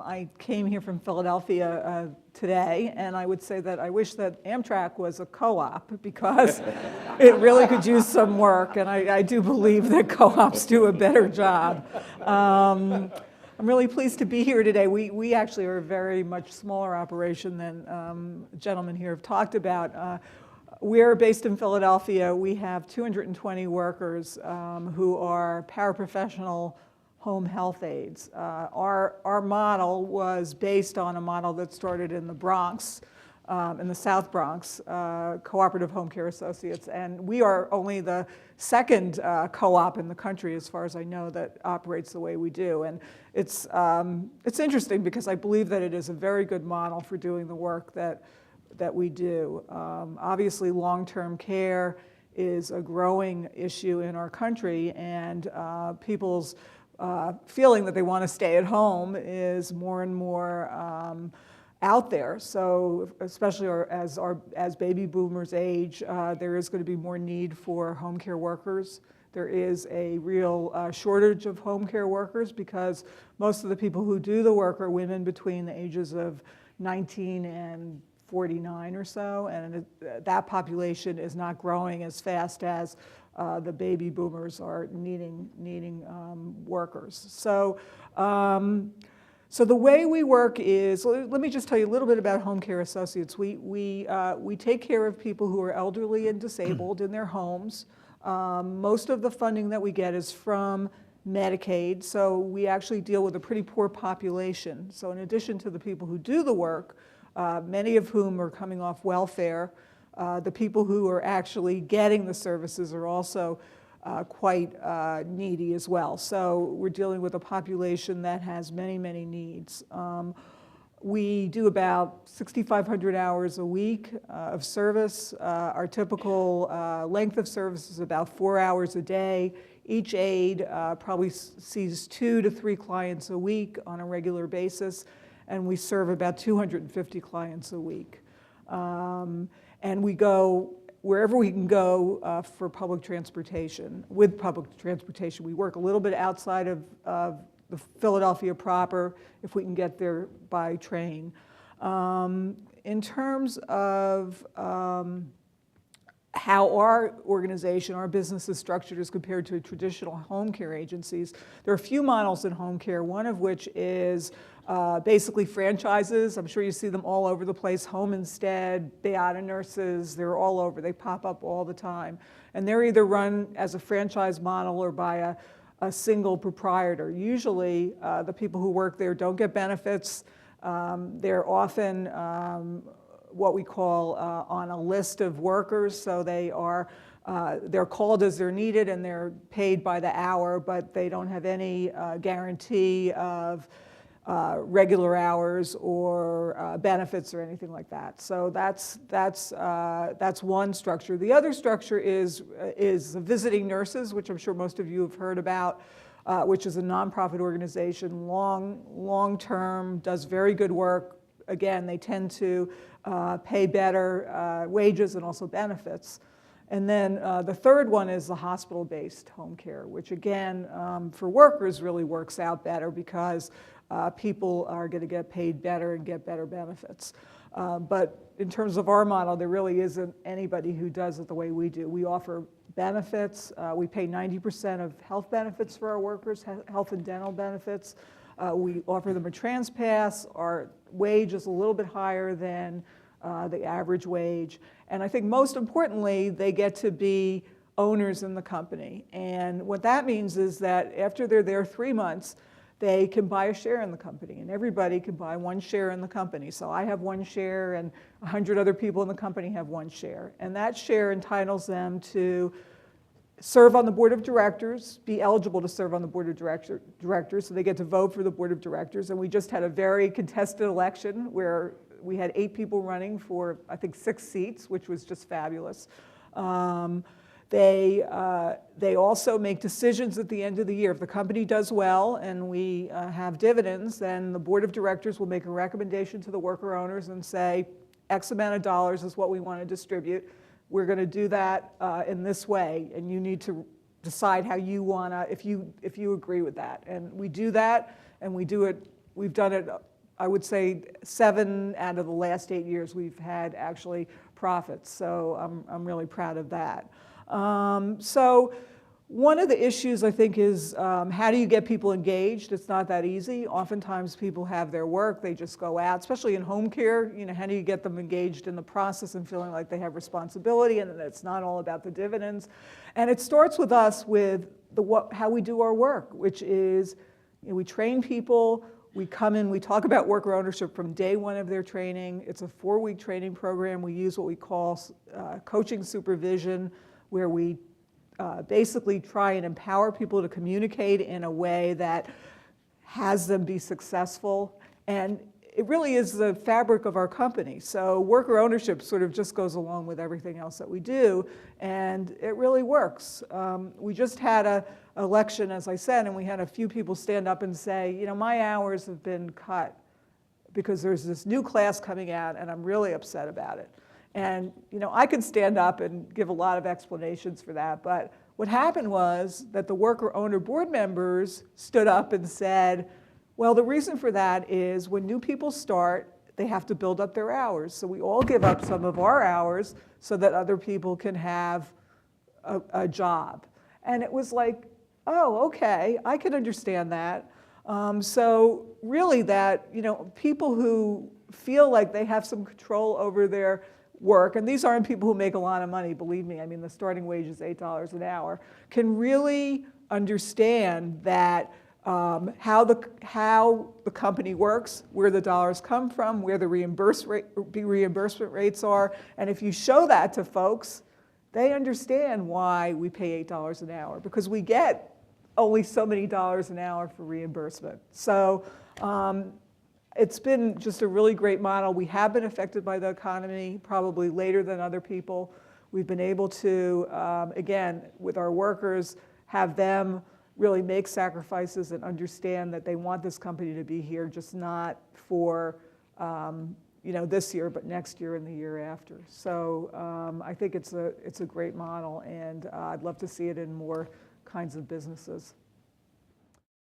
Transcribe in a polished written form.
I came here from Philadelphia today, and I would say that I wish that Amtrak was a co-op because it really could use some work, and I do believe that co-ops do a better job. I'm really pleased to be here today. We actually are a very much smaller operation than gentlemen here have talked about. We're based in Philadelphia. We have 220 workers who are paraprofessional home health aides. Our model was based on a model that started in the Bronx, in the South Bronx, Cooperative Home Care Associates, and we are only the second co-op in the country, as far as I know, that operates the way we do. And it's interesting because I believe that it is a very good model for doing the work that we do. Obviously, long-term care is a growing issue in our country, and people's feeling that they want to stay at home is more and more out there. So especially as baby boomers age, there is going to be more need for home care workers. There is a real shortage of home care workers because most of the people who do the work are women between the ages of 19 and 49 or so, and that population is not growing as fast as the baby boomers are needing workers. So the way we work is, let me just tell you a little bit about Home Care Associates. We take care of people who are elderly and disabled in their homes. Most of the funding that we get is from Medicaid, so we actually deal with a pretty poor population. So in addition to the people who do the work, many of whom are coming off welfare, the people who are actually getting the services are also quite needy as well. So we're dealing with a population that has many, many needs. We do about 6,500 hours a week of service. Our typical length of service is about 4 hours a day. Each aide probably sees 2 to 3 clients a week on a regular basis, and we serve about 250 clients a week. And we go wherever we can go for public transportation, with public transportation. We work a little bit outside of the Philadelphia proper if we can get there by train. In terms of how our organization, our business is structured as compared to traditional home care agencies, there are a few models in home care, one of which is basically franchises. I'm sure you see them all over the place. Home Instead, Beata Nurses, they're all over. They pop up all the time. And they're either run as a franchise model or by a single proprietor. Usually, the people who work there don't get benefits. They're often what we call on a list of workers, so they're called as they're needed and they're paid by the hour, but they don't have any guarantee of regular hours or benefits or anything like that. So that's one structure. The other structure is visiting nurses, which I'm sure most of you have heard about, which is a nonprofit organization, long-term, does very good work. Again, they tend to pay better wages and also benefits. And then the third one is the hospital-based home care, which again, for workers really works out better because people are going to get paid better and get better benefits. But in terms of our model, there really isn't anybody who does it the way we do. We offer benefits. We pay 90% of health benefits for our workers, health and dental benefits. We offer them a TransPass. Our wage is a little bit higher than the average wage. And I think most importantly, they get to be owners in the company. And what that means is that after they're there 3 months, they can buy a share in the company, and everybody can buy 1 share in the company. So I have 1 share, and 100 other people in the company have 1 share. And that share entitles them to serve on the board of directors, be eligible to serve on the board of directors, so they get to vote for the board of directors. And we just had a very contested election where we had 8 people running for, I think, 6 seats, which was just fabulous. They also make decisions at the end of the year. If the company does well and we have dividends, then the board of directors will make a recommendation to the worker owners and say, X amount of dollars is what we want to distribute. We're going to do that in this way, and you need to decide how you want to, if you agree with that. And we do that, and we do it we've done it, I would say 7 out of the last 8 years we've had actually profits. So I'm really proud of that. So one of the issues I think is how do you get people engaged? It's not that easy. Oftentimes people have their work, they just go out, especially in home care. You know, how do you get them engaged in the process and feeling like they have responsibility and that it's not all about the dividends? And it starts with us with how we do our work, which is, you know, we train people, we come in, we talk about worker ownership from day one of their training. It's a 4-week training program. We use what we call coaching supervision, where we basically try and empower people to communicate in a way that has them be successful. And it really is the fabric of our company. So worker ownership sort of just goes along with everything else that we do, and it really works. We just had an election, as I said, and we had a few people stand up and say, you know, my hours have been cut because there's this new class coming out, and I'm really upset about it. And you know, I could stand up and give a lot of explanations for that, but what happened was that the worker owner board members stood up and said, well, the reason for that is when new people start, they have to build up their hours. So we all give up some of our hours so that other people can have a job. And it was like, oh, okay, I can understand that. So really that, you know, people who feel like they have some control over their work, and these aren't people who make a lot of money, believe me, I mean the starting wage is $8 an hour, can really understand that how the company works, where the dollars come from, where the reimbursement rates are, and if you show that to folks, they understand why we pay $8 an hour, because we get only so many dollars an hour for reimbursement. So it's been just a really great model. We have been affected by the economy, probably later than other people. We've been able to, again, with our workers, have them really make sacrifices and understand that they want this company to be here, just not for you know, this year, but next year and the year after. So I think it's a great model, and I'd love to see it in more kinds of businesses.